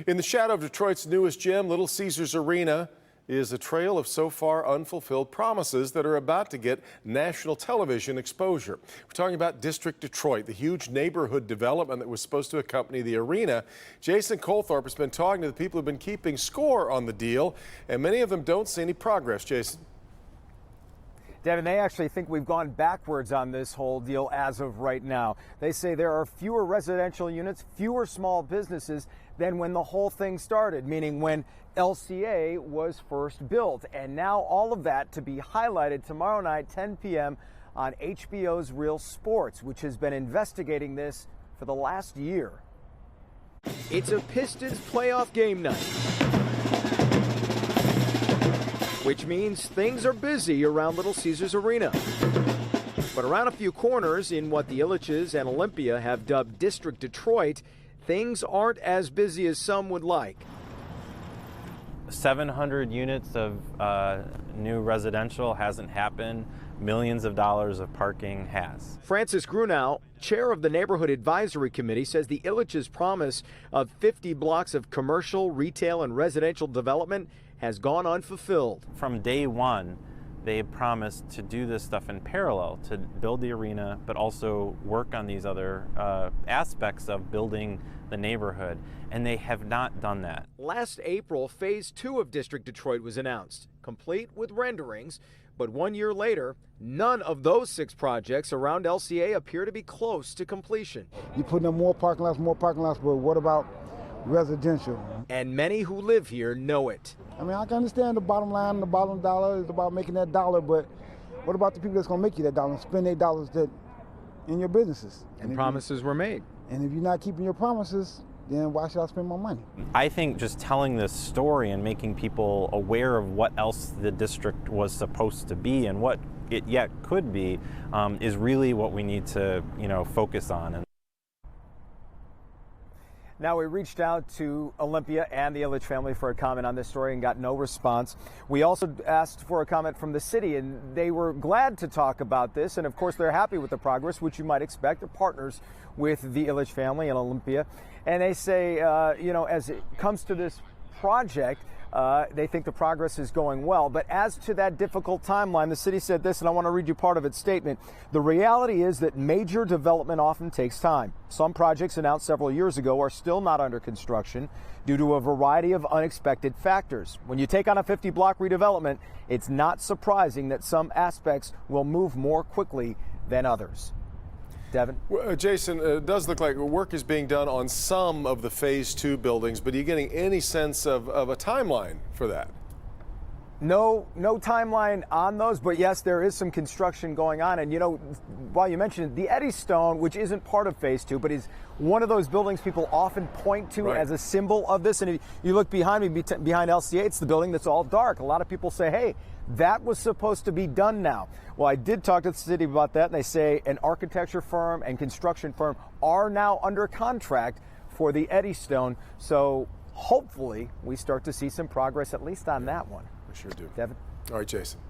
In the shadow of Detroit's newest gym, Little Caesars Arena is a trail of so far unfulfilled promises that are about to get national television exposure. We're talking about District Detroit, the huge neighborhood development that was supposed to accompany the arena. Jason Colthorpe has been talking to the people who've been keeping score on the deal, and many of them don't see any progress. Jason. Devin, they actually think we've gone backwards on this whole deal as of right now. They say there are fewer residential units, fewer small businesses than when the whole thing started, meaning when LCA was first built. And now all of that to be highlighted tomorrow night, 10 p.m. on HBO's Real Sports, which has been investigating this for the last year. It's a Pistons playoff game night, which means things are busy around Little Caesars Arena. But around a few corners in what the Illiches and Olympia have dubbed District Detroit, things aren't as busy as some would like. 700 units of new residential hasn't happened. Millions of dollars of parking has. Francis Grunow, chair of the Neighborhood Advisory Committee, says the Illiches' promise of 50 blocks of commercial, retail, and residential development has gone unfulfilled. From day one, they promised to do this stuff in parallel, to build the arena, but also work on these other aspects of building the neighborhood, and they have not done that. Last April, Phase 2 of District Detroit was announced, complete with renderings, but 1 year later, none of those 6 projects around LCA appear to be close to completion. You put in more parking lots, but what about residential? And many who live here know it. I mean, I can understand the bottom line, the bottom dollar is about making that dollar, but what about the people that's going to make you that dollar and spend their dollars that in your businesses? And promises were made. And if you're not keeping your promises, then why should I spend my money? I think just telling this story and making people aware of what else the district was supposed to be and what it yet could be is really what we need to, focus on. Now, we reached out to Olympia and the Illich family for a comment on this story and got no response. We also asked for a comment from the city, and they were glad to talk about this. And of course, they're happy with the progress, which you might expect. They're partners with the Illich family and Olympia. And they say, as it comes to this project, they think the progress is going well. But as to that difficult timeline, the city said this, and I want to read you part of its statement. The reality is that major development often takes time. Some projects announced several years ago are still not under construction due to a variety of unexpected factors. When you take on a 50-block redevelopment, it's not surprising that some aspects will move more quickly than others. Devin? Well, Jason, it does look like work is being done on some of the Phase 2 buildings, but are you getting any sense of a timeline for that? No timeline on those, but yes, there is some construction going on. And, while you mentioned the Eddystone, which isn't part of Phase 2, but is one of those buildings people often point to as a symbol of this. And if you look behind me, behind LCA, it's the building that's all dark. A lot of people say, hey, that was supposed to be done now. Well, I did talk to the city about that, and they say an architecture firm and construction firm are now under contract for the Eddystone. So hopefully we start to see some progress, at least on that one. We sure do. Devin? All right, Jason.